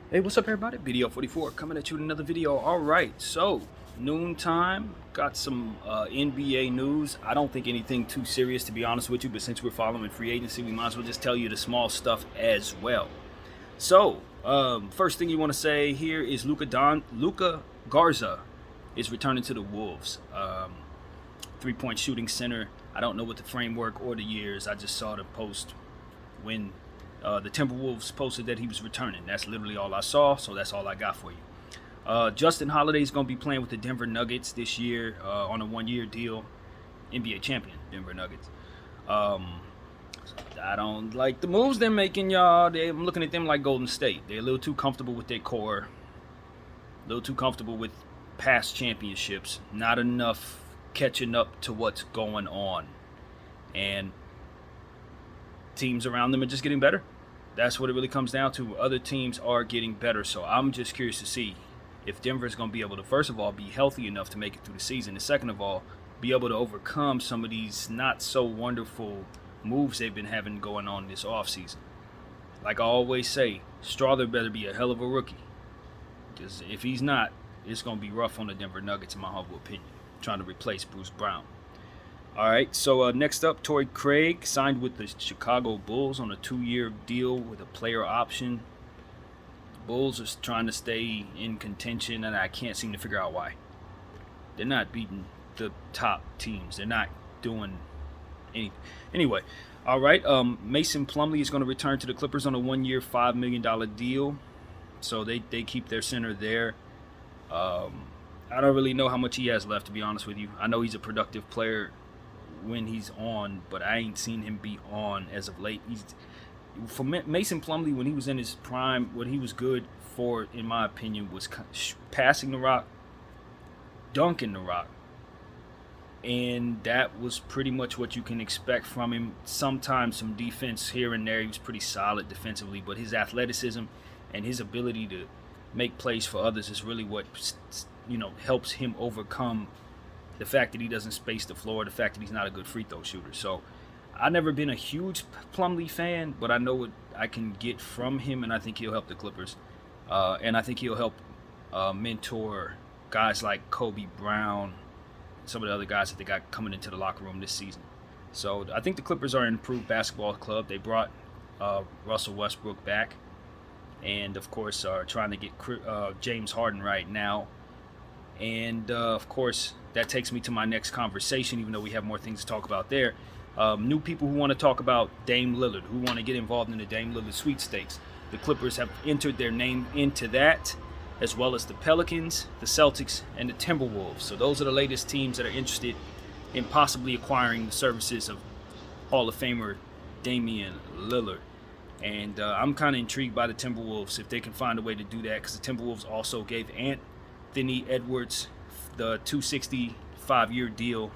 Hey, what's up, everybody? Video 44 coming at you with another video. All right, so noontime, got some NBA news. I don't think anything too serious, to be honest with you, but since we're following free agency, we might as well just tell you the small stuff as well. So, first thing you want to say here is Luca Garza is returning to the Wolves. 3-point shooting center. I don't know what the framework or the years. I just saw the post when the Timberwolves posted that he was returning. That's literally all I saw, so that's all I got for you. Justin Holiday is going to be playing with the Denver Nuggets this year on a one-year deal. NBA champion, Denver Nuggets. I don't like the moves they're making, y'all. I'm looking at them like Golden State. They're a little too comfortable with their core, a little too comfortable with past championships. Not enough catching up to what's going on. And teams around them are just getting better. That's what it really comes down to. Other teams are getting better. So I'm just curious to see if Denver's going to be able to, first of all, be healthy enough to make it through the season. And second of all, be able to overcome some of these not so wonderful moves they've been having going on this offseason. Like I always say, Strawther better be a hell of a rookie. Because if he's not, it's going to be rough on the Denver Nuggets, in my humble opinion, trying to replace Bruce Brown. All right, so next up, Torrey Craig signed with the Chicago Bulls on a 2-year deal with a player option. The Bulls are trying to stay in contention, and I can't seem to figure out why. They're not beating the top teams. They're not doing anything. Anyway, all right, Mason Plumlee is going to return to the Clippers on a 1-year, $5 million deal. So they keep their center there. I don't really know how much he has left, to be honest with you. I know he's a productive player when he's on, but I ain't seen him be on as of late. For Mason Plumlee, when he was in his prime, what he was good for, in my opinion, was passing the rock, dunking the rock, and that was pretty much what you can expect from him. Sometimes some defense here and there. He was pretty solid defensively, but his athleticism and his ability to make plays for others is really what helps him overcome the fact that he doesn't space the floor, the fact that he's not a good free throw shooter. So I've never been a huge Plumlee fan, but I know what I can get from him, and I think he'll help the Clippers. And I think he'll help mentor guys like Kobe Brown, some of the other guys that they got coming into the locker room this season. So I think the Clippers are an improved basketball club. They brought Russell Westbrook back, and of course are trying to get James Harden right now. And of course, that takes me to my next conversation, even though we have more things to talk about there. New people who want to talk about Dame Lillard, who want to get involved in the Dame Lillard sweepstakes. The Clippers have entered their name into that, as well as the Pelicans, the Celtics, and the Timberwolves. So those are the latest teams that are interested in possibly acquiring the services of Hall of Famer Damian Lillard. And I'm kind of intrigued by the Timberwolves if they can find a way to do that, because the Timberwolves also gave Anthony Edwards the 265-year deal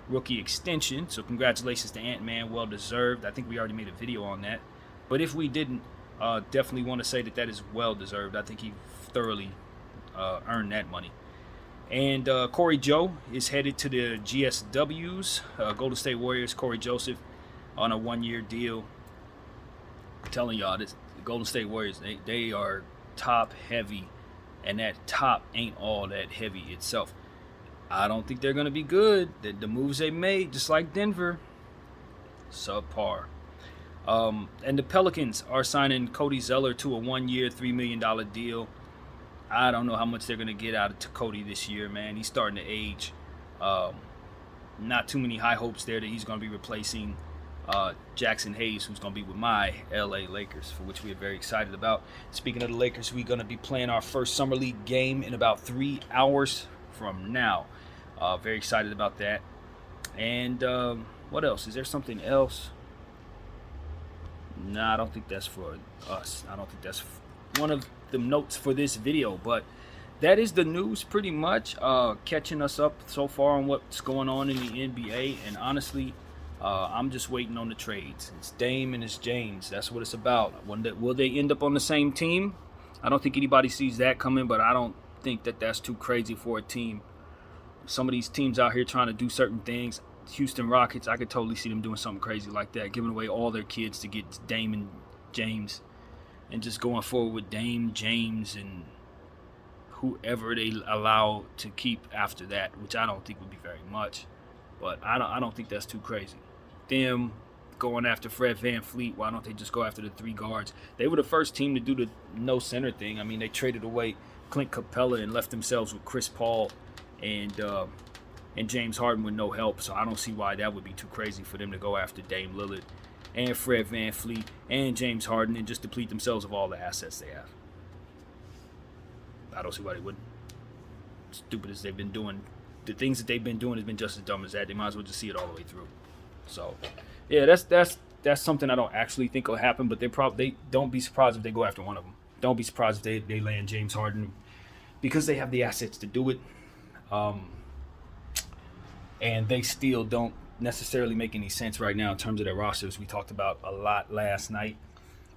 rookie extension. So congratulations to Ant-Man, well deserved. I think we already made a video on that. But if we didn't, definitely want to say that is well deserved. I think he thoroughly earned that money. And Corey Joe is headed to the GSWs, Golden State Warriors. Corey Joseph on a 1-year deal. I'm telling y'all, the Golden State Warriors, they are top heavy, and that top ain't all that heavy itself. I don't think they're going to be good. The moves they made, just like Denver, subpar. And the Pelicans are signing Cody Zeller to a 1-year, $3 million deal. I don't know how much they're going to get out of Cody this year, man. He's starting to age. Not too many high hopes there that he's going to be replacing Jackson Hayes, who's going to be with my LA Lakers, for which we are very excited about. Speaking of the Lakers, we're going to be playing our first Summer League game in about 3 hours from now. Very excited about that. And what else? Is there something else? Nah, I don't think that's for us. I don't think that's one of the notes for this video, but that is the news pretty much, catching us up so far on what's going on in the NBA. And honestly, I'm just waiting on the trades. It's Dame and it's James. That's what it's about. Will they end up on the same team? I don't think anybody sees that coming, but I don't think that that's too crazy for a team. Some of these teams out here trying to do certain things. Houston Rockets, I could totally see them doing something crazy like that, giving away all their kids to get Dame and James. and just going forward with Dame, James, and whoever they allow to keep after that, which I don't think would be very much. But I don't think that's too crazy. Them going after Fred VanVleet, why don't they just go after the three guards? They were the first team to do the no center thing. I mean, they traded away Clint Capella and left themselves with Chris Paul and James Harden with no help. So I don't see why that would be too crazy for them to go after Dame Lillard and Fred VanVleet and James Harden and just deplete themselves of all the assets they have. I don't see why they wouldn't. Stupid as they've been doing, the things that they've been doing has been just as dumb as that. They might as well just see it all the way through. So, yeah, that's something I don't actually think will happen. But they don't be surprised if they go after one of them. Don't be surprised if they land James Harden because they have the assets to do it. And they still don't necessarily make any sense right now in terms of their rosters. We talked about a lot last night.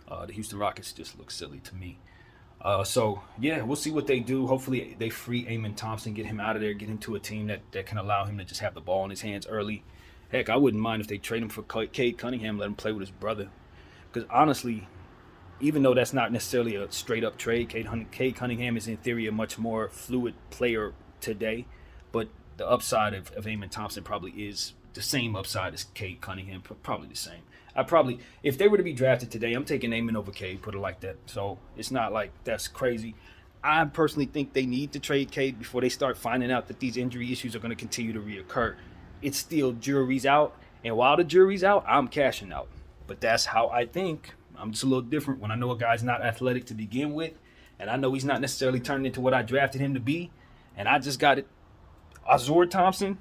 The Houston Rockets just look silly to me. So, yeah, we'll see what they do. Hopefully they free Amen Thompson, get him out of there, get him to a team that can allow him to just have the ball in his hands early. Heck, I wouldn't mind if they trade him for Cade Cunningham, let him play with his brother. Because honestly, even though that's not necessarily a straight-up trade, Cade Cunningham is in theory a much more fluid player today. But the upside of Amen Thompson probably is the same upside as Cade Cunningham, probably the same. If they were to be drafted today, I'm taking Amen over Cade, put it like that. So it's not like that's crazy. I personally think they need to trade Cade before they start finding out that these injury issues are going to continue to reoccur. It's still jury's out, and while the jury's out, I'm cashing out. But that's how I think. I'm just a little different when I know a guy's not athletic to begin with, and I know he's not necessarily turned into what I drafted him to be, and I just got it. Azur Thompson,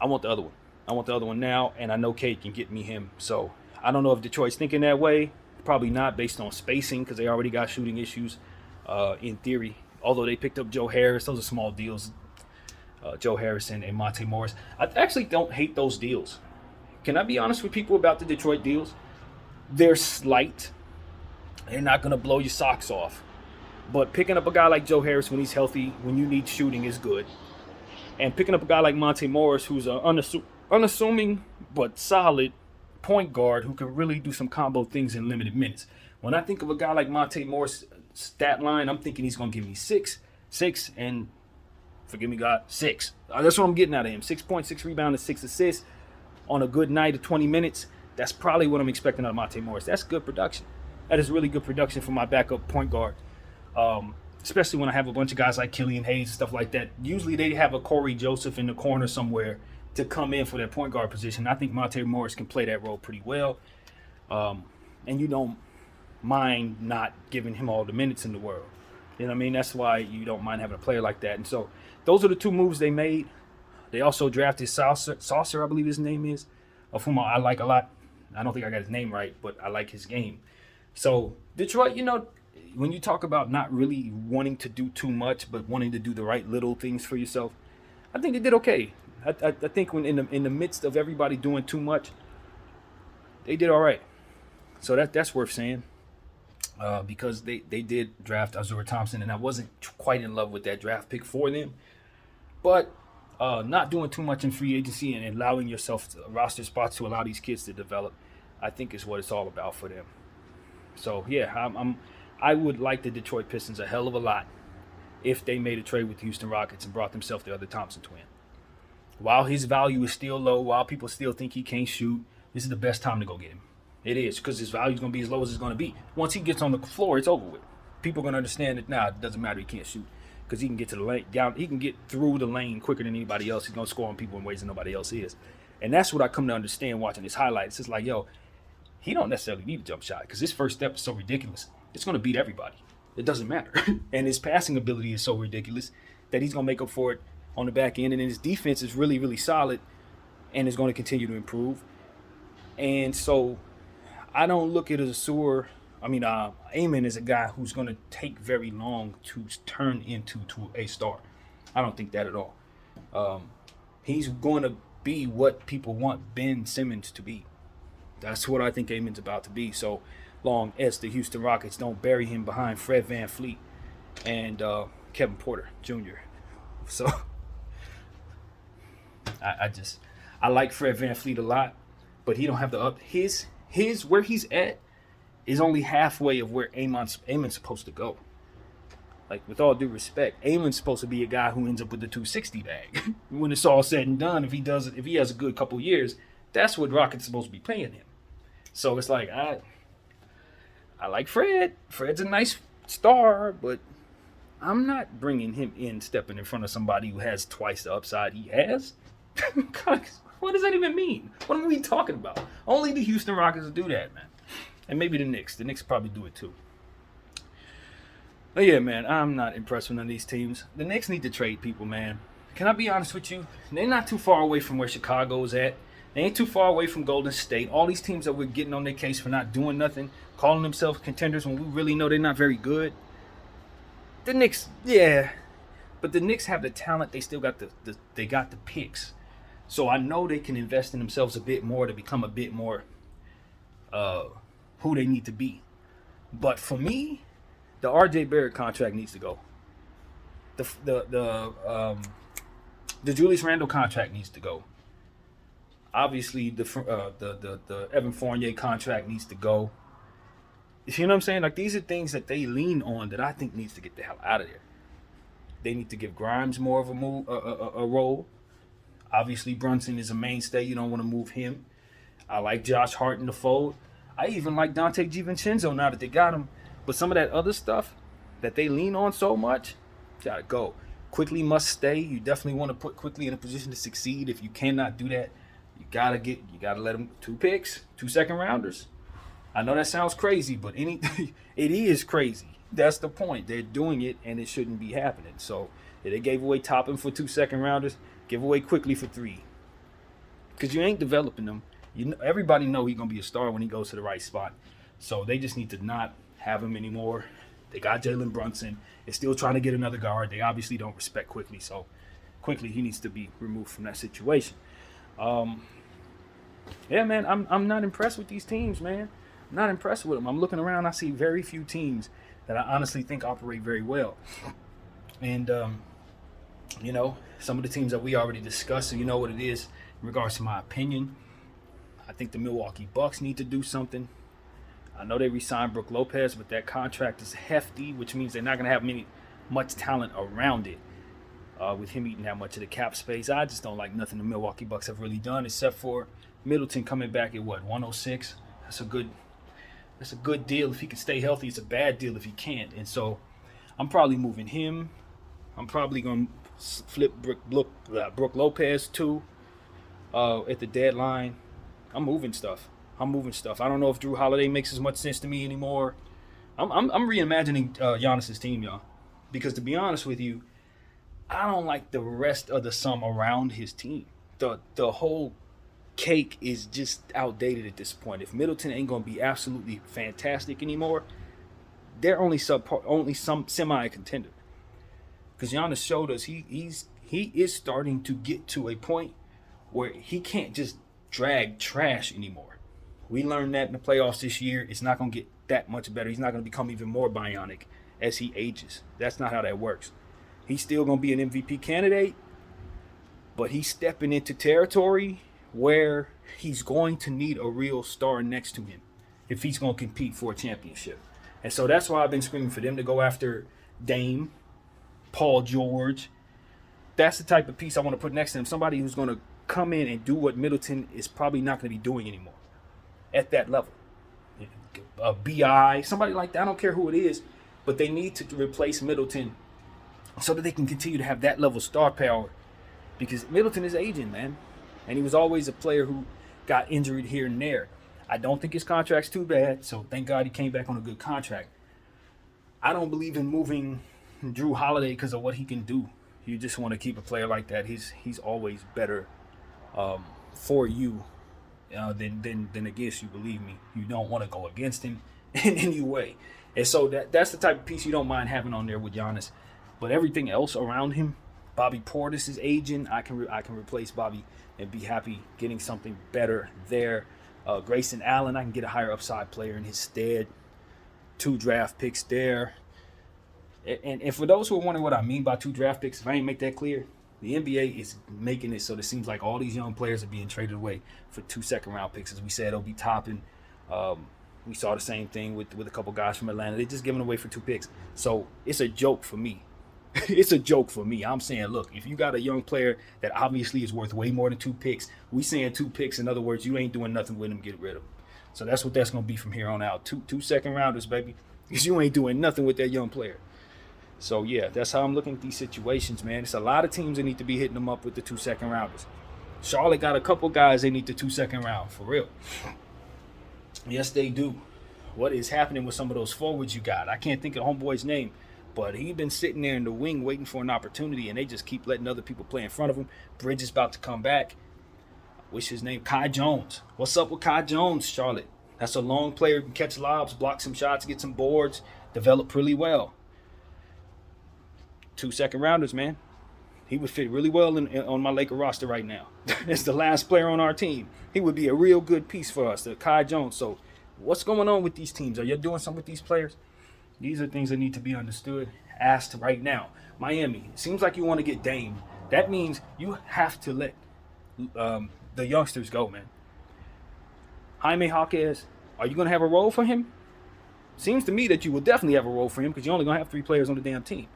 I want the other one. I want the other one now, and I know Cade can get me him. So I don't know if Detroit's thinking that way. Probably not based on spacing because they already got shooting issues in theory. Although they picked up Joe Harris. Those are small deals. Joe Harris and Monte Morris. I actually don't hate those deals. Can I be honest with people about the Detroit deals? They're slight. They're not going to blow your socks off. But picking up a guy like Joe Harris when he's healthy, when you need shooting, is good. And picking up a guy like Monte Morris, who's an unassuming but solid point guard who can really do some combo things in limited minutes. When I think of a guy like Monte Morris' stat line, I'm thinking he's going to give me six, and forgive me, God, 6. That's what I'm getting out of him. 6.6 rebounds and 6 assists on a good night of 20 minutes. That's probably what I'm expecting out of Monte Morris. That's good production. That is really good production for my backup point guard. Especially when I have a bunch of guys like Killian Hayes and stuff like that. Usually they have a Corey Joseph in the corner somewhere to come in for their point guard position. I think Monte Morris can play that role pretty well. And you don't mind not giving him all the minutes in the world. You know what I mean? That's why you don't mind having a player like that. And so those are the two moves they made. They also drafted Saucer, I believe his name is, of whom I like a lot. I don't think I got his name right, but I like his game. So Detroit, when you talk about not really wanting to do too much, but wanting to do the right little things for yourself, I think they did okay. I think when in the midst of everybody doing too much, they did all right. So that's worth saying. Because they did draft Azur Thompson, and I wasn't quite in love with that draft pick for them. But not doing too much in free agency and allowing yourself roster spots to allow these kids to develop, I think is what it's all about for them. So, yeah, I would like the Detroit Pistons a hell of a lot if they made a trade with the Houston Rockets and brought themselves the other Thompson twin. While his value is still low, while people still think he can't shoot, this is the best time to go get him. It is, because his value is going to be as low as it's going to be. Once he gets on the floor, it's over with. People are going to understand that now it doesn't matter, he can't shoot, because he can get to the lane down. He can get through the lane quicker than anybody else. He's going to score on people in ways that nobody else is. And that's what I come to understand watching his highlights. It's like, yo, he don't necessarily need a jump shot because his first step is so ridiculous. It's going to beat everybody. It doesn't matter. And his passing ability is so ridiculous that he's going to make up for it on the back end. And then his defense is really, really solid and is going to continue to improve. And so I don't look at Amen is a guy who's going to take very long to turn into a star. I don't think that at all. He's going to be what people want Ben Simmons to be. That's what I think Amen's about to be. So long as the Houston Rockets don't bury him behind Fred VanVleet and Kevin Porter Jr. So I like Fred VanVleet a lot, but he don't have his where he's at. is only halfway of where Amon's supposed to go. Like, with all due respect, Amon's supposed to be a guy who ends up with the 260 bag. When it's all said and done, if he has a good couple years, that's what Rocket's supposed to be paying him. So it's like, I like Fred. Fred's a nice star, but I'm not bringing him in, stepping in front of somebody who has twice the upside he has. What does that even mean? What are we talking about? Only the Houston Rockets will do that, man. And maybe the Knicks. The Knicks probably do it too. But yeah, man, I'm not impressed with none of these teams. The Knicks need to trade people, man. Can I be honest with you? They're not too far away from where Chicago's at. They ain't too far away from Golden State. All these teams that we're getting on their case for not doing nothing, calling themselves contenders when we really know they're not very good. The Knicks, yeah. But the Knicks have the talent. They still got they got the picks. So I know they can invest in themselves a bit more to become a bit more who they need to be. But for me, the R.J. Barrett contract needs to go. The Julius Randle contract needs to go. Obviously, the Evan Fournier contract needs to go. You know what I'm saying? Like, these are things that they lean on that I think needs to get the hell out of there. They need to give Grimes more of a role. Obviously, Brunson is a mainstay. You don't want to move him. I like Josh Hart in the fold. I even like Dante DiVincenzo now that they got him. But some of that other stuff that they lean on so much, gotta go. Quickly must stay. You definitely want to put Quickly in a position to succeed. If you cannot do that, you gotta let him 2 picks, 2 second rounders. I know that sounds crazy, but it is crazy. That's the point. They're doing it, and it shouldn't be happening. So if they gave away Toppin for 2 second rounders, give away Quickly for 3. Because you ain't developing them. Everybody know he's gonna be a star when he goes to the right spot. So they just need to not have him anymore. They got Jalen Brunson. They're still trying to get another guard. They obviously don't respect Quickly, so Quickly he needs to be removed from that situation. Yeah, man, I'm not impressed with these teams, man. I'm not impressed with them. I'm looking around. I see very few teams that I honestly think operate very well. And some of the teams that we already discussed, so you know what it is in regards to my opinion. I think the Milwaukee Bucks need to do something. I know they re-signed Brook Lopez, but that contract is hefty, which means they're not going to have much talent around it. With him eating that much of the cap space, I just don't like nothing the Milwaukee Bucks have really done, except for Middleton coming back at 106. That's a good deal if he can stay healthy. It's a bad deal if he can't. And so I'm probably moving him. I'm probably going to flip Brook Lopez too at the deadline. I'm moving stuff. I don't know if Drew Holiday makes as much sense to me anymore. I'm reimagining Giannis's team, y'all. Because to be honest with you, I don't like the rest of the sum around his team. The whole cake is just outdated at this point. If Middleton ain't going to be absolutely fantastic anymore, they're only some semi-contender. Because Giannis showed us he is starting to get to a point where he can't just drag trash anymore. We learned that in the playoffs this year. It's not going to get that much better. He's not going to become even more bionic as he ages. That's not how that works. He's still going to be an MVP candidate, but he's stepping into territory where he's going to need a real star next to him if he's going to compete for a championship. And so that's why I've been screaming for them to go after Dame, Paul George. That's the type of piece I want to put next to him. Somebody who's going to come in and do what Middleton is probably not going to be doing anymore at that level. A BI, somebody like that. I don't care who it is, but they need to replace Middleton so that they can continue to have that level of star power, because Middleton is aging, man. And he was always a player who got injured here and there. I don't think his contract's too bad, so thank God he came back on a good contract. I don't believe in moving Drew Holiday because of what he can do. You just want to keep a player like that. He's always better for you than against you, believe me. You don't want to go against him in any way. And so that's the type of piece you don't mind having on there with Giannis. But everything else around him, Bobby Portis is aging. I can replace Bobby and be happy getting something better there. Grayson Allen, I can get a higher upside player in his stead. 2 draft picks there. And for those who are wondering what I mean by 2 draft picks, if I ain't make that clear, the NBA is making it so it seems like all these young players are being traded away for 2 second-round picks. As we said, Obi Toppin, We saw the same thing with a couple guys from Atlanta. They're just giving away for 2 picks. So it's a joke for me. It's a joke for me. I'm saying, look, if you got a young player that obviously is worth way more than 2 picks, we saying 2 picks. In other words, you ain't doing nothing with him, get rid of him. So that's what that's going to be from here on out. Two second rounders, baby, because you ain't doing nothing with that young player. So, yeah, that's how I'm looking at these situations, man. It's a lot of teams that need to be hitting them up with the 2 second rounders. Charlotte got a couple guys they need the 2 second round, for real. Yes, they do. What is happening with some of those forwards you got? I can't think of homeboy's name, but he been sitting there in the wing waiting for an opportunity, and they just keep letting other people play in front of him. Bridge is about to come back. What's his name? Kai Jones. What's up with Kai Jones, Charlotte? That's a long player, can catch lobs, block some shots, get some boards, develop really well. 2 second rounders, man. He would fit really well on my Laker roster right now. It's the last player on our team. He would be a real good piece for us, the Kai Jones. So what's going on with these teams? Are you doing something with these players? These are things that need to be understood, asked right now. Miami, it seems like you want to get Dame. That means you have to let the youngsters go, man. Jaime Jaquez, are you going to have a role for him? Seems to me that you will definitely have a role for him because you're only going to have 3 players on the damn team.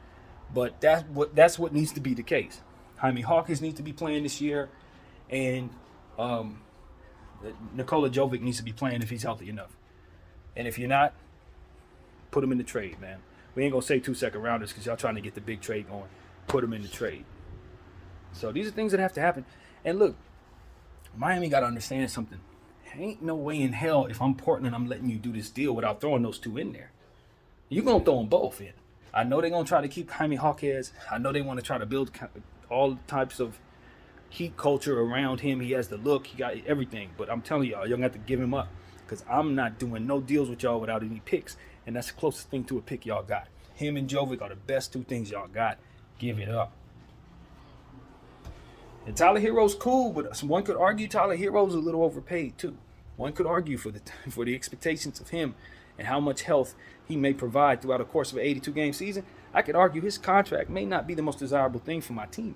But that's what needs to be the case. Jaime Hawkins needs to be playing this year, and Nikola Jovic needs to be playing if he's healthy enough. And if you're not, put him in the trade, man. We ain't going to say 2 second rounders because y'all trying to get the big trade going. Put him in the trade. So these are things that have to happen. And look, Miami got to understand something. Ain't no way in hell if I'm Portland, I'm letting you do this deal without throwing those 2 in there. You're going to throw them both in. I know they're going to try to keep Jaime Jaquez. I know they want to try to build all types of Heat culture around him. He has the look. He got everything. But I'm telling y'all, you're going to have to give him up because I'm not doing no deals with y'all without any picks. And that's the closest thing to a pick y'all got. Him and Jovic are the best 2 things y'all got. Give it up. And Tyler Hero's cool, but one could argue Tyler Hero's a little overpaid too. One could argue for the expectations of him and how much health he may provide throughout the course of an 82-game season. I could argue his contract may not be the most desirable thing for my team.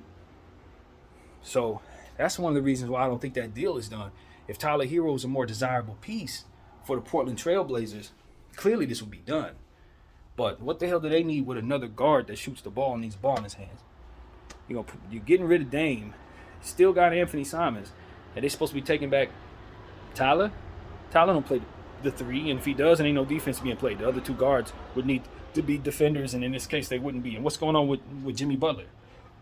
So that's one of the reasons why I don't think that deal is done. If Tyler Hero is a more desirable piece for the Portland Trailblazers, clearly this would be done. But what the hell do they need with another guard that shoots the ball and needs the ball in his hands? You're getting rid of Dame. Still got Anthony Simons. And they're supposed to be taking back Tyler. Tyler don't play the 3, and if he does, and ain't no defense being played. The other 2 guards would need to be defenders, and in this case, they wouldn't be. And what's going on with Jimmy Butler?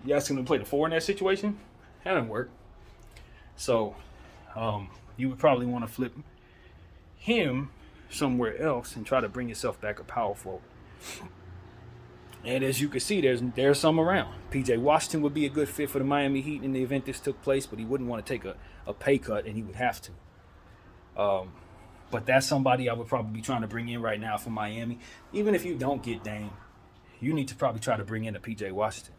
You asking him to play the 4 in that situation? That didn't work. So you would probably want to flip him somewhere else and try to bring yourself back a power forward. And as you can see, there's some around. P.J. Washington would be a good fit for the Miami Heat in the event this took place, but he wouldn't want to take a pay cut, and he would have to. But that's somebody I would probably be trying to bring in right now for Miami. Even if you don't get Dame, you need to probably try to bring in a P.J. Washington.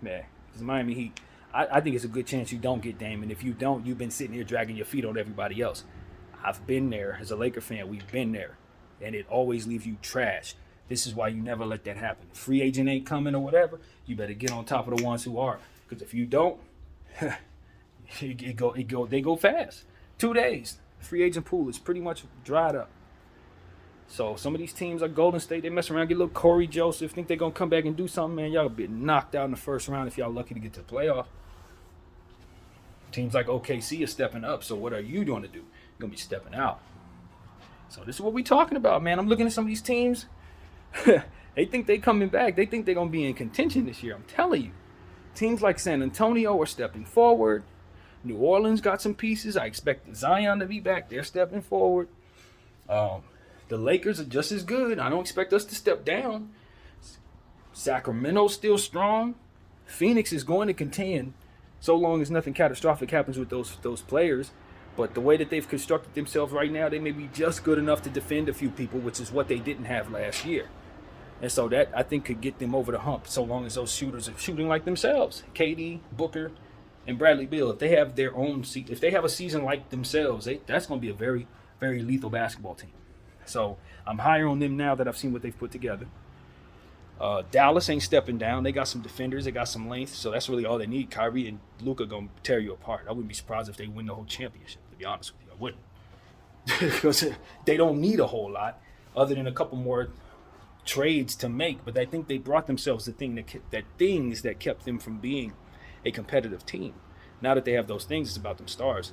Yeah, because Miami Heat, I think it's a good chance you don't get Dame, and if you don't, you've been sitting here dragging your feet on everybody else. I've been there. As a Laker fan, we've been there, and it always leaves you trash. This is why you never let that happen. If free agent ain't coming or whatever, you better get on top of the ones who are. Because if you don't, they go fast. 2 days. The free agent pool is pretty much dried up. So some of these teams like Golden State, they mess around, get a little Corey Joseph, think they're going to come back and do something, man. Y'all be knocked out in the first round if y'all lucky to get to the playoff. Teams like OKC are stepping up, so what are you going to do? You're going to be stepping out. So this is what we're talking about, man. I'm looking at some of these teams. They think they coming back. They think they're going to be in contention this year. I'm telling you. Teams like San Antonio are stepping forward. New Orleans got some pieces. I expect Zion to be back. They're stepping forward. The Lakers are just as good. I don't expect us to step down. Sacramento's still strong. Phoenix is going to contend so long as nothing catastrophic happens with those players. But the way that they've constructed themselves right now, they may be just good enough to defend a few people, which is what they didn't have last year. And so that, I think, could get them over the hump so long as those shooters are shooting like themselves. KD, Booker, and Bradley Beal. If they have their own if they have a season like themselves, that's going to be a very, very lethal basketball team. So I'm higher on them now that I've seen what they've put together. Dallas ain't stepping down. They got some defenders. They got some length. So that's really all they need. Kyrie and Luka going to tear you apart. I wouldn't be surprised if they win the whole championship, to be honest with you. I wouldn't. because they don't need a whole lot other than a couple more trades to make. But I think they brought themselves the things that kept them from being a competitive team. Now that they have those things, it's about them stars.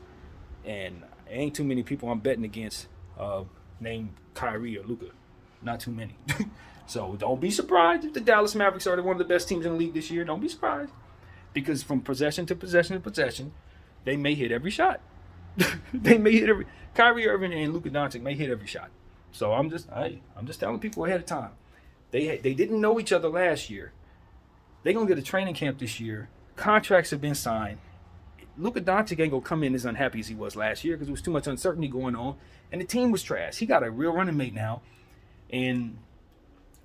And ain't too many people I'm betting against named Kyrie or Luka. Not too many. So don't be surprised if the Dallas Mavericks are one of the best teams in the league this year. Don't be surprised. Because from possession to possession to possession, they may hit every shot. They may hit every. Kyrie Irving and Luka Doncic may hit every shot. So I'm just telling people ahead of time. They didn't know each other last year. They're gonna get a training camp this year. Contracts have been signed. Luka Doncic ain't gonna come in as unhappy as he was last year because there was too much uncertainty going on, and the team was trash. He got a real running mate now, and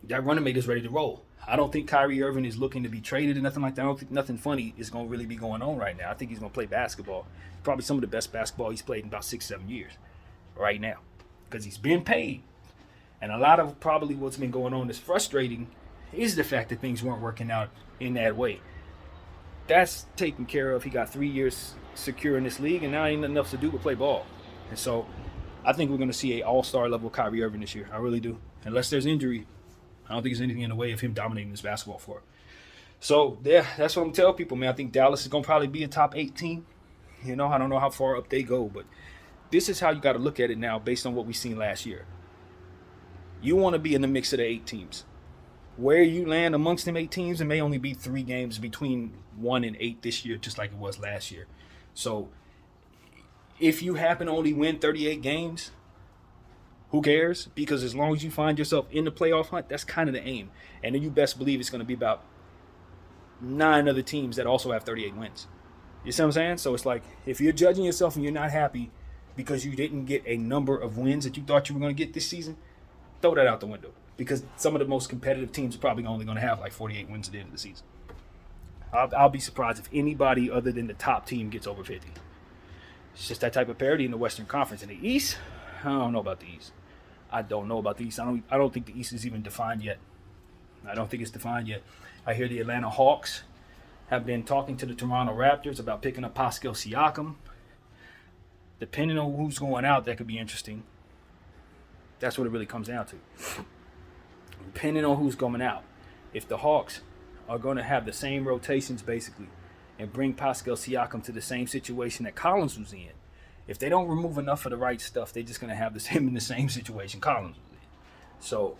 that running mate is ready to roll. I don't think Kyrie Irving is looking to be traded or nothing like that. I don't think nothing funny is going to really be going on right now. I think he's going to play basketball. Probably some of the best basketball he's played in about 6-7 years right now because he's been paid. And a lot of probably what's been going on that's frustrating is the fact that things weren't working out in that way. That's taken care of. He got 3 years secure in this league, and now ain't nothing else to do but play ball. And so I think we're going to see an all-star level Kyrie Irving this year. I really do. Unless there's injury, I don't think there's anything in the way of him dominating this basketball floor. So, yeah, that's what I'm telling people, man. I think Dallas is going to probably be a top 8 team. You know, I don't know how far up they go, but this is how you got to look at it now based on what we've seen last year. You want to be in the mix of the 8 teams. Where you land amongst them 8 teams, it may only be 3 games between 1 and 8 this year, just like it was last year. So, if you happen to only win 38 games, who cares? Because as long as you find yourself in the playoff hunt, that's kind of the aim. And then you best believe it's going to be about 9 other teams that also have 38 wins. You see what I'm saying? So it's like, if you're judging yourself and you're not happy because you didn't get a number of wins that you thought you were going to get this season, throw that out the window. Because some of the most competitive teams are probably only going to have like 48 wins at the end of the season. I'll be surprised if anybody other than the top team gets over 50. It's just that type of parity in the Western Conference. In the East, I don't know about the East. I don't know about the East. I don't think the East is even defined yet. I don't think it's defined yet. I hear the Atlanta Hawks have been talking to the Toronto Raptors about picking up Pascal Siakam. Depending on who's going out, that could be interesting. That's what it really comes down to. Depending on who's going out. If the Hawks are going to have the same rotations, basically, and bring Pascal Siakam to the same situation that Collins was in, if they don't remove enough of the right stuff, they're just going to have him in the same situation Collins was in. So,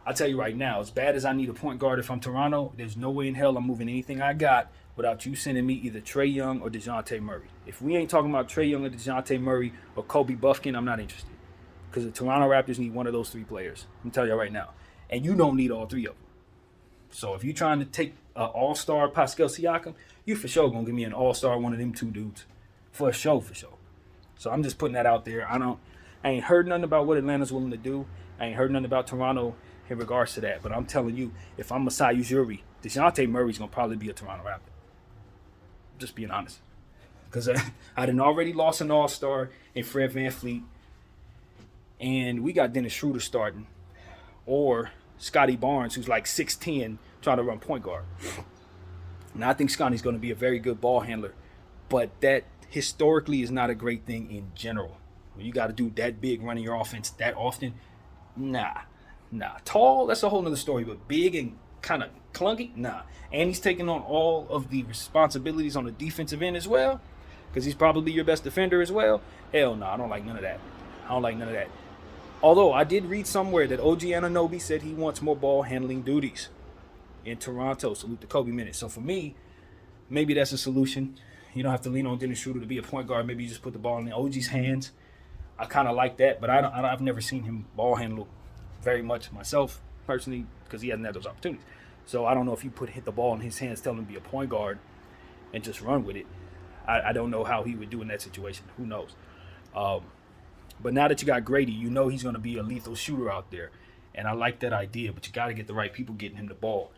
I'll tell you right now, as bad as I need a point guard if I'm Toronto, there's no way in hell I'm moving anything I got without you sending me either Trae Young or DeJounte Murray. If we ain't talking about Trae Young or DeJounte Murray or Kobe Buffkin, I'm not interested. Because the Toronto Raptors need one of those 3 players. I'm telling you right now. And you don't need all 3 of them. So if you're trying to take an all-star Pascal Siakam, you for sure going to give me an all-star one of them 2 dudes. For sure. So I'm just putting that out there. I ain't heard nothing about what Atlanta's willing to do. I ain't heard nothing about Toronto in regards to that. But I'm telling you, if I'm Masai Ujiri, DeJounte Murray's going to probably be a Toronto Raptor. Just being honest. Because I done already lost an all-star in Fred VanVleet. And we got Dennis Schroeder starting. Or Scotty Barnes, who's like 6'10", trying to run point guard. Now, I think Scotty's going to be a very good ball handler. But that historically is not a great thing in general. When you got to do that big running your offense that often, nah. Tall, that's a whole nother story. But big and kind of clunky, nah. And he's taking on all of the responsibilities on the defensive end as well. Because he's probably your best defender as well. Hell no, I don't like none of that. Although I did read somewhere that OG Anunoby said he wants more ball handling duties in Toronto. Salute the Kobe minute. So for me, maybe that's a solution. You don't have to lean on Dennis Schroeder to be a point guard. Maybe you just put the ball in OG's hands. I kind of like that, but I've never seen him ball handle very much myself personally because he hasn't had those opportunities. So I don't know if you hit the ball in his hands, tell him to be a point guard, and just run with it. I don't know how he would do in that situation. Who knows? But now that you got Grady, you know he's going to be a lethal shooter out there. And I like that idea, but you got to get the right people getting him the ball.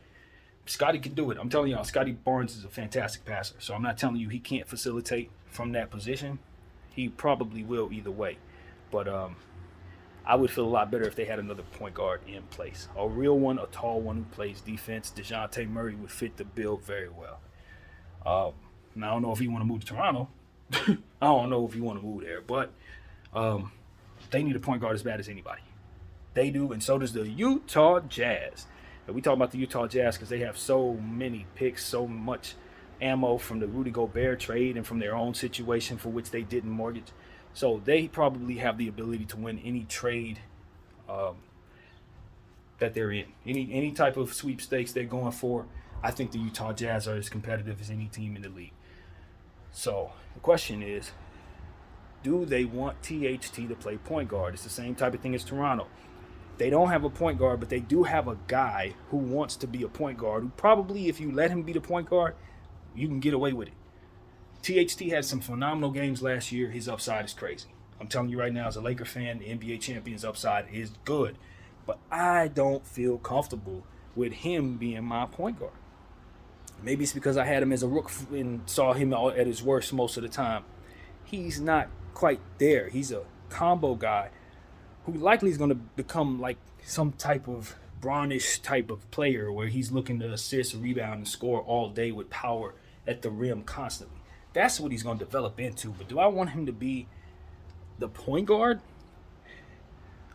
Scotty can do it. I'm telling y'all, Scotty Barnes is a fantastic passer. So I'm not telling you he can't facilitate from that position. He probably will either way. But I would feel a lot better if they had another point guard in place. A real one, a tall one who plays defense. DeJounte Murray would fit the bill very well. Now, I don't know if he want to move to Toronto. I don't know if he want to move there. But They need a point guard as bad as anybody. They do, and so does the Utah Jazz. And we talk about the Utah Jazz because they have so many picks, so much ammo from the Rudy Gobert trade and from their own situation for which they didn't mortgage. So they probably have the ability to win any trade that they're in. Any type of sweepstakes they're going for, I think the Utah Jazz are as competitive as any team in the league. So the question is, do they want THT to play point guard? It's the same type of thing as Toronto. They don't have a point guard, but they do have a guy who wants to be a point guard, who probably, if you let him be the point guard, you can get away with it. THT had some phenomenal games last year. His upside is crazy. I'm telling you right now, as a Laker fan, the NBA champion's upside is good. But I don't feel comfortable with him being my point guard. Maybe it's because I had him as a rook and saw him at his worst most of the time. He's not quite there. He's a combo guy who likely is going to become like some type of Brownish type of player where he's looking to assist, rebound, and score all day with power at the rim constantly. That's what he's going to develop into. But do I want him to be the point guard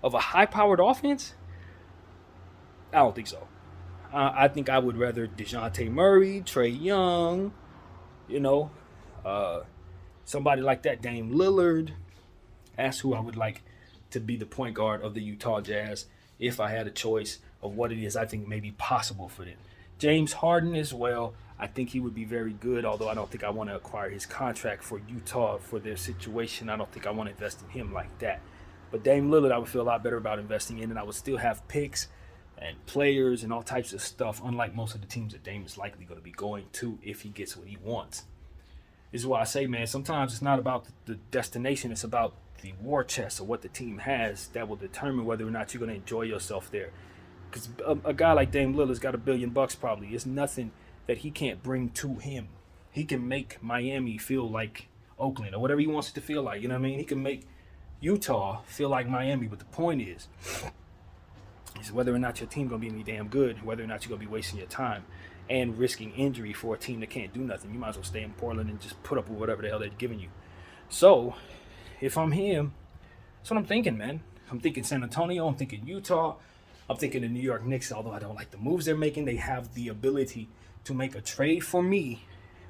of a high-powered offense? I don't think so. I think I would rather DeJounte Murray, Trae Young, somebody like that, Dame Lillard. That's who I would like to be the point guard of the Utah Jazz if I had a choice of what it is I think may be possible for them. James Harden as well. I think he would be very good, although I don't think I want to acquire his contract for Utah for their situation. I don't think I want to invest in him like that. But Dame Lillard, I would feel a lot better about investing in, and I would still have picks and players and all types of stuff, unlike most of the teams that Dame is likely going to be going to if he gets what he wants. This is why I say, man, sometimes it's not about the destination, it's about the war chest or what the team has that will determine whether or not you're going to enjoy yourself there. Because a guy like Dame Lillard's got $1 billion probably. It's nothing that he can't bring to him. He can make Miami feel like Oakland or whatever he wants it to feel like. You know what I mean? He can make Utah feel like Miami. But the point is whether or not your team going to be any damn good, whether or not you're going to be wasting your time and risking injury for a team that can't do nothing. You might as well stay in Portland and just put up with whatever the hell they're giving you. So if I'm him, that's what I'm thinking, man. I'm thinking San Antonio. I'm thinking Utah. I'm thinking the New York Knicks, although I don't like the moves they're making. They have the ability to make a trade for me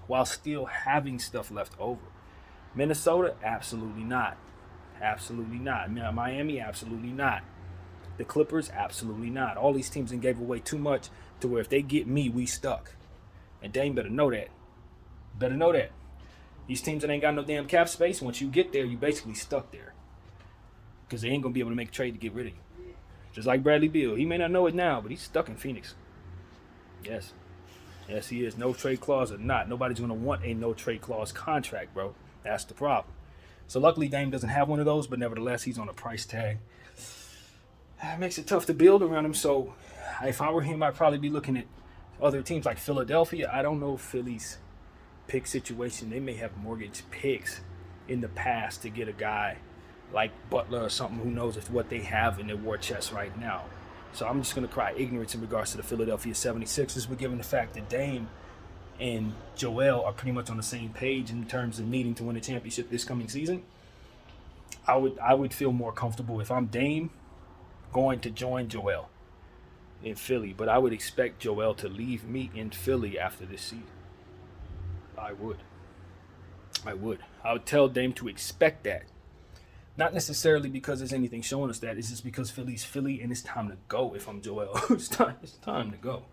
while still having stuff left over. Minnesota, absolutely not. Absolutely not. Miami, absolutely not. The Clippers, absolutely not. All these teams gave away too much to where if they get me, we stuck. And Dame better know that. Better know that. These teams that ain't got no damn cap space, once you get there, you basically stuck there. Because they ain't going to be able to make a trade to get rid of you. Just like Bradley Beal. He may not know it now, but he's stuck in Phoenix. Yes. Yes, he is. No trade clause or not. Nobody's going to want a no trade clause contract, bro. That's the problem. So luckily Dame doesn't have one of those, but nevertheless, he's on a price tag. It makes it tough to build around him. So if I were him, I'd probably be looking at other teams like Philadelphia. I don't know Philly's pick situation. They may have mortgage picks in the past to get a guy like Butler or something. Who knows if what they have in their war chest right now. So I'm just going to cry ignorance in regards to the Philadelphia 76ers. But given the fact that Dame and Joel are pretty much on the same page in terms of needing to win a championship this coming season, I would feel more comfortable if I'm Dame going to join Joel in Philly. But I would expect Joel to leave me in Philly after this season. I would tell Dame to expect that. Not necessarily because there's anything showing us that. It's just because Philly's Philly and it's time to go if I'm Joel. It's time to go.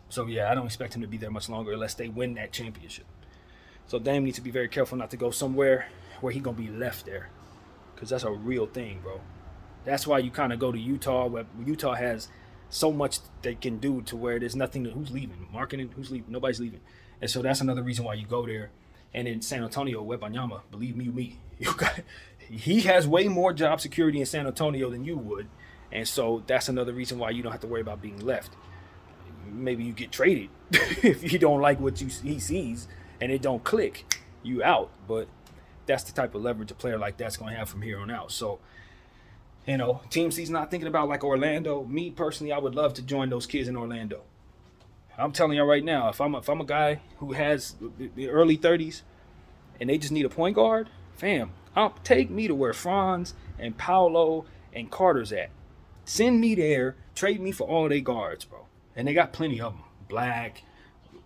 So, yeah, I don't expect him to be there much longer unless they win that championship. So Dame needs to be very careful not to go somewhere where he's going to be left there. Because that's a real thing, bro. That's why you kind of go to Utah, where Utah has so much they can do to where there's nothing who's leaving. Marketing, who's leaving? Nobody's leaving. And so that's another reason why you go there. And in San Antonio, Wembanyama, believe me, he has way more job security in San Antonio than you would. And so that's another reason why you don't have to worry about being left. Maybe you get traded if you don't like what he sees and it don't click, you out. But that's the type of leverage a player like that's going to have from here on out. So, teams he's not thinking about like Orlando. Me personally, I would love to join those kids in Orlando. I'm telling y'all right now, if I'm a guy who has the early 30s and they just need a point guard, fam, Take me to where Franz and Paolo and Carter's at. Send me there. Trade me for all they guards, bro. And they got plenty of them. Black,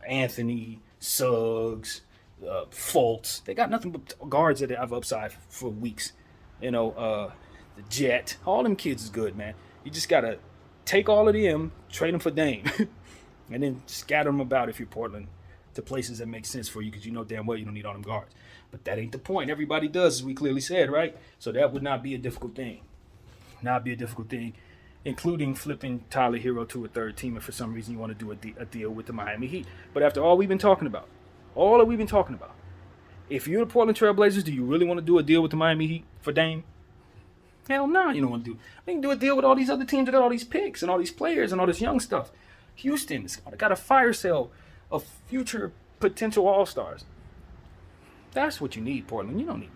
Anthony, Suggs, Fultz. They got nothing but guards that have upside for weeks. The Jet. All them kids is good, man. You just got to take all of them, trade them for Dame, and then scatter them about if you're Portland to places that make sense for you because you know damn well you don't need all them guards. But that ain't the point. Everybody does, as we clearly said, right? So that would not be a difficult thing. Not be a difficult thing, including flipping Tyler Hero to a third team if for some reason you want to do a deal with the Miami Heat. But after all we've been talking about, if you're the Portland Trail Blazers, do you really want to do a deal with the Miami Heat for Dame? Hell no, you don't want to do. You can do a deal with all these other teams that got all these picks and all these players and all this young stuff. Houston's got a fire sale of future potential All-Stars. That's what you need, Portland. You don't need.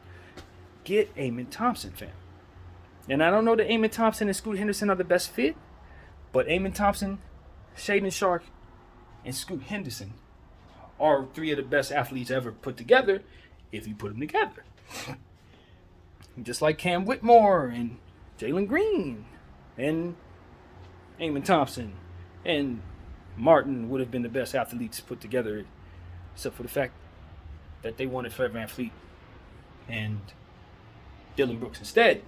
Get Amen Thompson, fam. And I don't know that Amen Thompson and Scoot Henderson are the best fit, but Amen Thompson, Shaedon Sharpe, and Scoot Henderson are three of the best athletes ever put together if you put them together. Just like Cam Whitmore and Jalen Green and Amen Thompson and Martin would have been the best athletes put together, except for the fact that they wanted Fred VanVleet and Dillon Brooks instead,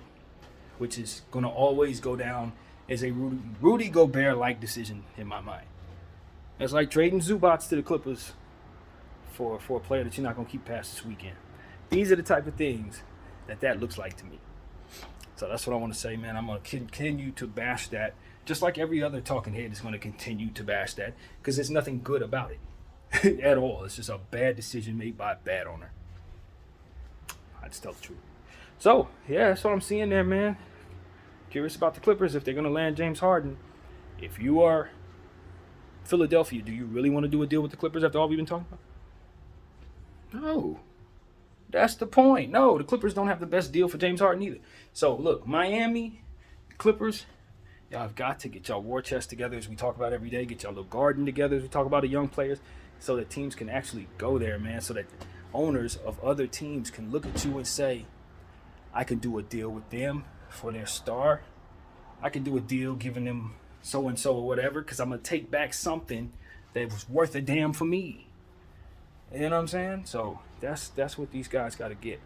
which is going to always go down as a Rudy Gobert-like decision in my mind. It's like trading Zubats to the Clippers for a player that you're not going to keep past this weekend. These are the type of things that looks like to me. So that's what I want to say, man. I'm going to continue to bash that, just like every other talking head is going to continue to bash that, because there's nothing good about it at all. It's just a bad decision made by a bad owner. I just tell the truth. So, yeah, that's what I'm seeing there, man. Curious about the Clippers, if they're going to land James Harden. If you are Philadelphia, do you really want to do a deal with the Clippers after all we've been talking about? No. That's the point. No, the Clippers don't have the best deal for James Harden either. So, look, Miami, Clippers, y'all have got to get y'all war chest together as we talk about every day. Get y'all little garden together as we talk about the young players so that teams can actually go there, man, so that owners of other teams can look at you and say, I can do a deal with them for their star. I can do a deal giving them so-and-so or whatever because I'm going to take back something that was worth a damn for me. You know what I'm saying? So that's what these guys got to get.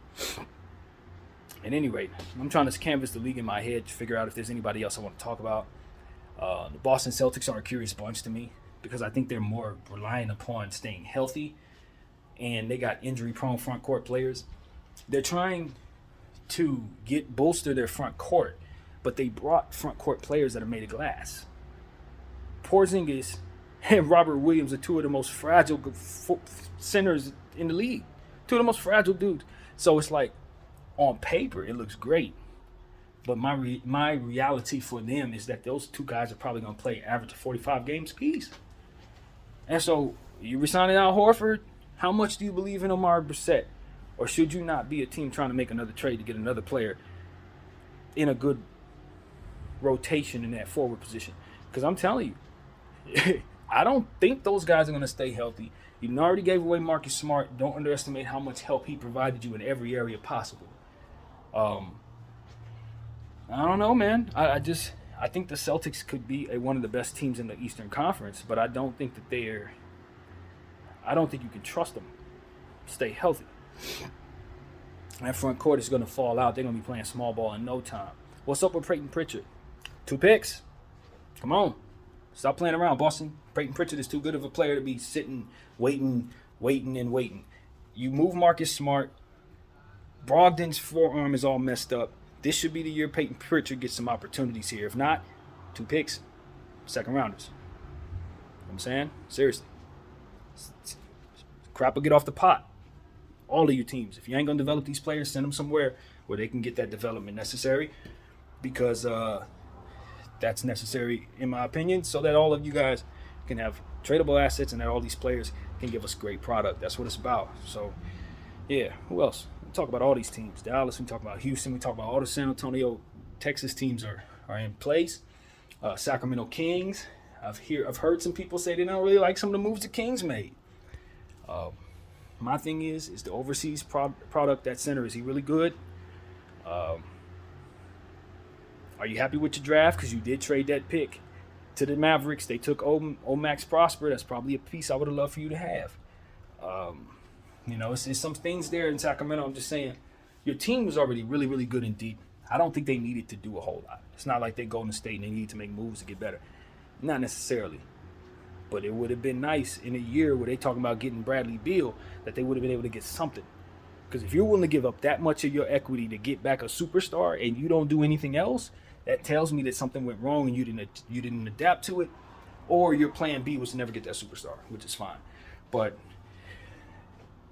At any rate, I'm trying to canvas the league in my head to figure out if there's anybody else I want to talk about. The Boston Celtics are a curious bunch to me because I think they're more relying upon staying healthy, and they got injury-prone front court players. They're trying to bolster their front court, but they brought front court players that are made of glass. Porzingis and Robert Williams are two of the most fragile centers in the league. Two of the most fragile dudes. So it's like, on paper, it looks great. But my reality for them is that those two guys are probably going to play average of 45 games apiece. And so, you resigning Al Horford? How much do you believe in Omar Brissett? Or should you not be a team trying to make another trade to get another player in a good rotation in that forward position? Because I'm telling you, I don't think those guys are going to stay healthy. You already gave away Marcus Smart. Don't underestimate how much help he provided you in every area possible. I don't know, man. I think the Celtics could be one of the best teams in the Eastern Conference, but I don't think you can trust them. Stay healthy. That front court is going to fall out. They're going to be playing small ball in no time. What's up with Peyton Pritchard? 2 picks. Come on. Stop playing around, Boston. Peyton Pritchard is too good of a player to be sitting, waiting. You move Marcus Smart. Brogdon's forearm is all messed up. This should be the year Peyton Pritchard gets some opportunities here. If not, 2 picks, second rounders. You know what I'm saying? Seriously. Crap will get off the pot. All of you teams. If you ain't going to develop these players, send them somewhere where they can get that development necessary. Because that's necessary, in my opinion, so that all of you guys can have tradable assets and that all these players can give us great product. That's what it's about. So, yeah, who else? We talk about all these teams. Dallas, we talk about Houston, we talk about all the San Antonio, Texas teams are in place. Sacramento Kings. I've heard some people say they don't really like some of the moves the Kings made. My thing is the overseas product at center. Is he really good? Um, are you happy with your draft? Because you did trade that pick to the Mavericks. They took Max Prosper. That's probably a piece I would have loved for you to have. Um, it's some things there in Sacramento. I'm just saying, your team was already really, really good and deep. I don't think they needed to do a whole lot. It's not like they go to state and they need to make moves to get better. Not necessarily. But it would have been nice in a year where they talking about getting Bradley Beal that they would have been able to get something. Because if you're willing to give up that much of your equity to get back a superstar and you don't do anything else, that tells me that something went wrong and you didn't adapt to it, or your plan B was to never get that superstar, which is fine. But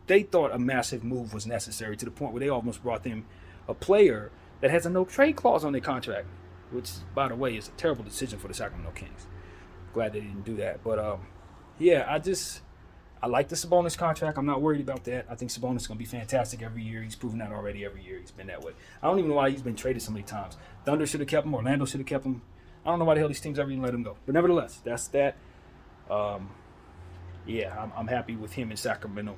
they thought a massive move was necessary to the point where they almost brought them a player that has a no trade clause on their contract, which, by the way, is a terrible decision for the Sacramento Kings. Glad they didn't do that. But I like the Sabonis contract. I'm not worried about that. I think Sabonis is going to be fantastic every year. He's proven that already every year. He's been that way. I don't even know why he's been traded so many times. Thunder should have kept him. Orlando should have kept him. I don't know why the hell these teams ever even let him go. But nevertheless, that's that. I'm happy with him in Sacramento.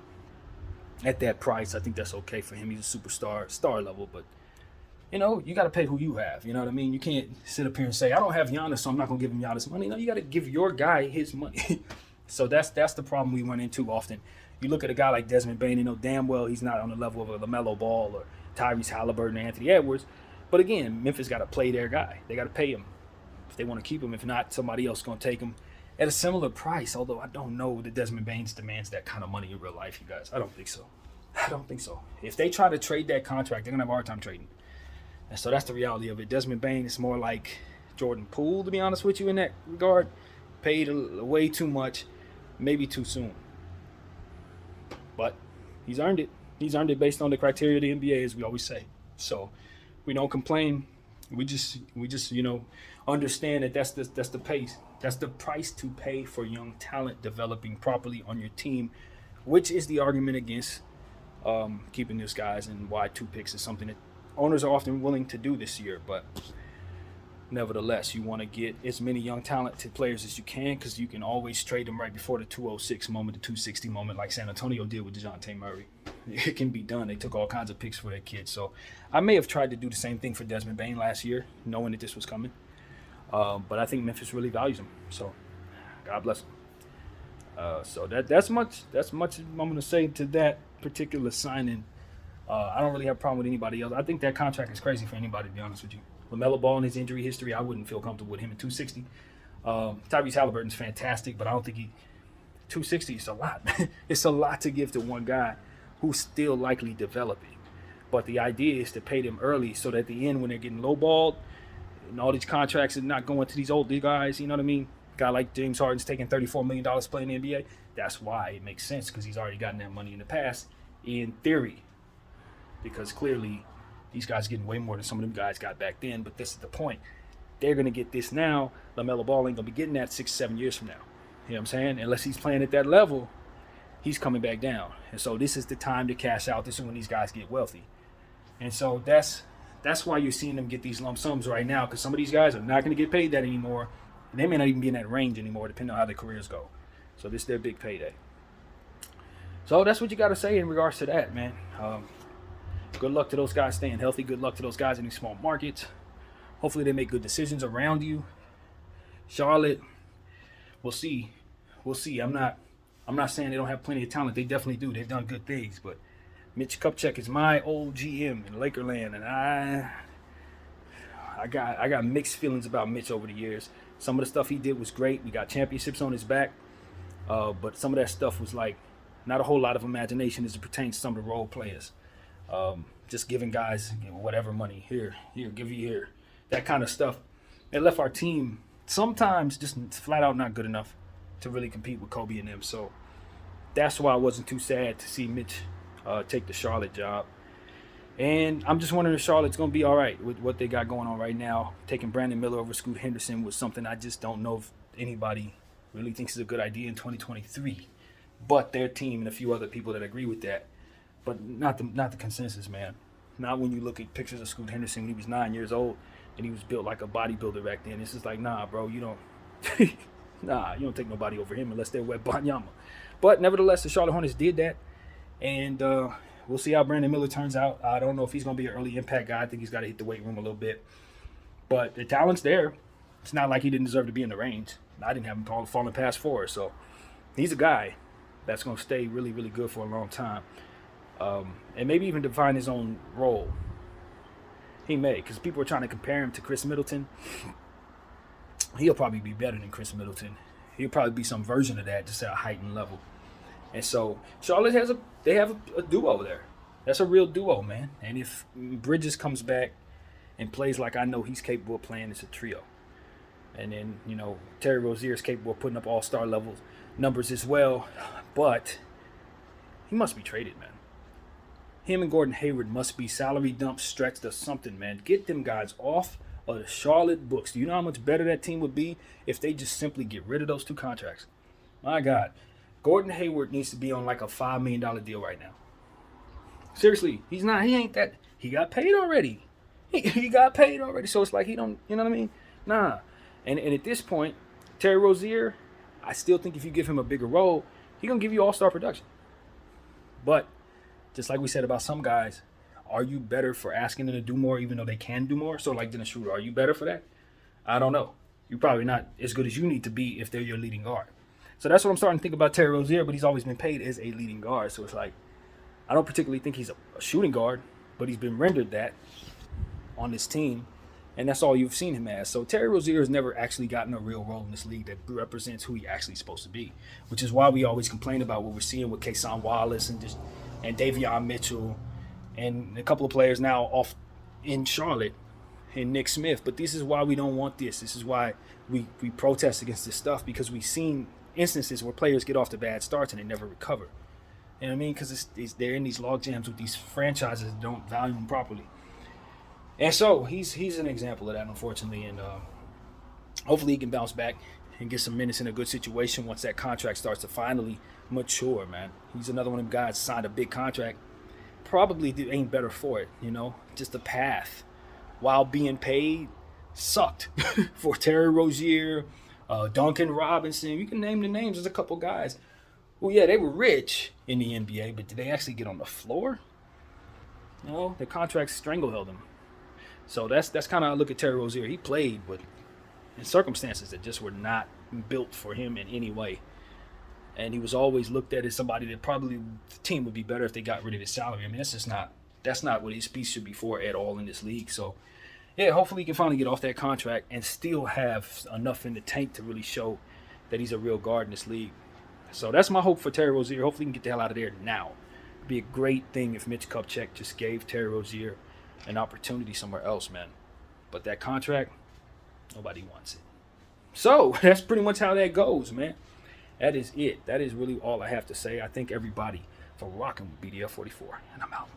At that price, I think that's okay for him. He's a superstar, star level. But, you got to pay who you have. You know what I mean? You can't sit up here and say, I don't have Giannis, so I'm not going to give him Giannis money. No, you got to give your guy his money. So that's the problem we run into often. You look at a guy like Desmond Bane, you know damn well he's not on the level of a LaMelo Ball or Tyrese Halliburton or Anthony Edwards. But again, Memphis got to play their guy. They got to pay him if they want to keep him. If not, somebody else is going to take him at a similar price. Although I don't know that Desmond Bane demands that kind of money in real life, you guys. I don't think so. If they try to trade that contract, they're going to have a hard time trading. And so that's the reality of it. Desmond Bane is more like Jordan Poole, to be honest with you, in that regard. Paid way too much. Maybe too soon. But he's earned it. He's earned it based on the criteria of the NBA, as we always say. So we don't complain. We just understand that that's the pace. That's the price to pay for young talent developing properly on your team, which is the argument against keeping these guys, and why 2 picks is something that owners are often willing to do this year. But nevertheless, you want to get as many young talented players as you can, because you can always trade them right before the 206 moment, the 260 moment, like San Antonio did with DeJounte Murray. It can be done. They took all kinds of picks for their kids. So I may have tried to do the same thing for Desmond Bane last year, knowing that this was coming. But I think Memphis really values him. So God bless him. So that's much I'm going to say to that particular signing. I don't really have a problem with anybody else. I think that contract is crazy for anybody, to be honest with you. LaMelo Ball and his injury history, I wouldn't feel comfortable with him at 260. Tyrese Halliburton's fantastic, but I don't think 260 is a lot. It's a lot to give to one guy who's still likely developing. But the idea is to pay them early so that at the end, when they're getting lowballed, and all these contracts are not going to these older guys, you know what I mean? A guy like James Harden's taking $34 million playing in the NBA. That's why it makes sense, because he's already gotten that money in the past, in theory. Because clearly, these guys getting way more than some of them guys got back then. But this is the point. They're going to get this now. LaMelo Ball ain't going to be getting that 6-7 years from now. You know what I'm saying? Unless he's playing at that level, he's coming back down. And so this is the time to cash out. This is when these guys get wealthy. And so that's why you're seeing them get these lump sums right now, because some of these guys are not going to get paid that anymore. And they may not even be in that range anymore, depending on how their careers go. So this is their big payday. So that's what you got to say in regards to that, man. Good luck to those guys staying healthy. Good luck to those guys in these small markets. Hopefully they make good decisions around you. Charlotte, we'll see. I'm not saying they don't have plenty of talent. They definitely do. They've done good things. But Mitch Kupchak is my old GM in Lakerland, and I got mixed feelings about Mitch over the years. Some of the stuff he did was great. We got championships on his back. But some of that stuff was like not a whole lot of imagination as it pertains to some of the role players. Just giving guys whatever money, here, give you here, that kind of stuff. It left our team sometimes just flat out not good enough to really compete with Kobe and them. So that's why I wasn't too sad to see Mitch take the Charlotte job. And I'm just wondering if Charlotte's going to be all right with what they got going on right now. Taking Brandon Miller over Scoot Henderson was something I just don't know if anybody really thinks is a good idea in 2023. But their team and a few other people that agree with that. But not the consensus, man. Not when you look at pictures of Scoot Henderson when he was 9 years old and he was built like a bodybuilder back then. It's just like, nah, bro, you don't you don't take nobody over him unless they're Wembanyama. But nevertheless, the Charlotte Hornets did that. And we'll see how Brandon Miller turns out. I don't know if he's going to be an early impact guy. I think he's got to hit the weight room a little bit. But the talent's there. It's not like he didn't deserve to be in the range. I didn't have him falling past 4. So he's a guy that's going to stay really, really good for a long time. And maybe even define his own role. He may, because people are trying to compare him to Chris Middleton. He'll probably be better than Chris Middleton. He'll probably be some version of that, just at a heightened level. And so Charlotte have a duo there. That's a real duo, man. And if Bridges comes back and plays like I know he's capable of playing, it's a trio. And then, Terry Rozier is capable of putting up all-star level numbers as well. But he must be traded, man. Him and Gordon Hayward must be salary dump, stretched or something, man. Get them guys off of the Charlotte books. Do you know how much better that team would be if they just simply get rid of those 2 contracts? My God. Gordon Hayward needs to be on like a $5 million deal right now. Seriously, he ain't that. He got paid already. He got paid already. So it's like he don't, you know what I mean? Nah. And at this point, Terry Rozier, I still think if you give him a bigger role, he's going to give you all-star production. But just like we said about some guys, are you better for asking them to do more even though they can do more? So like Dennis Schroeder, are you better for that? I don't know. You're probably not as good as you need to be if they're your leading guard. So that's what I'm starting to think about Terry Rozier, but he's always been paid as a leading guard. So it's like, I don't particularly think he's a shooting guard, but he's been rendered that on this team, and that's all you've seen him as. So Terry Rozier has never actually gotten a real role in this league that represents who he actually is supposed to be, which is why we always complain about what we're seeing with Kason Wallace and Davion Mitchell and a couple of players now off in Charlotte and Nick Smith. But this is why we don't want this. This is why we protest against this stuff, because we've seen instances where players get off to bad starts and they never recover. You know what I mean? Because they're in these log jams with these franchises that don't value them properly. And so he's an example of that, unfortunately. And hopefully he can bounce back and get some minutes in a good situation once that contract starts to finally mature, man. He's another one of them guys signed a big contract. Probably ain't better for it, Just the path while being paid sucked for Terry Rozier, Duncan Robinson. You can name the names. There's a couple guys. Well, yeah, they were rich in the NBA, but did they actually get on the floor? No, the contracts strangled them. So that's kind of how I look at Terry Rozier. He played, but in circumstances that just were not built for him in any way. And he was always looked at as somebody that probably the team would be better if they got rid of his salary. I mean, that's not what his piece should be for at all in this league. So, yeah, hopefully he can finally get off that contract and still have enough in the tank to really show that he's a real guard in this league. So that's my hope for Terry Rozier. Hopefully he can get the hell out of there now. It'd be a great thing if Mitch Kupchak just gave Terry Rozier an opportunity somewhere else, man. But that contract, nobody wants it. So that's pretty much how that goes, man. That is it. That is really all I have to say. I thank everybody for rocking with BDF 44, and I'm out.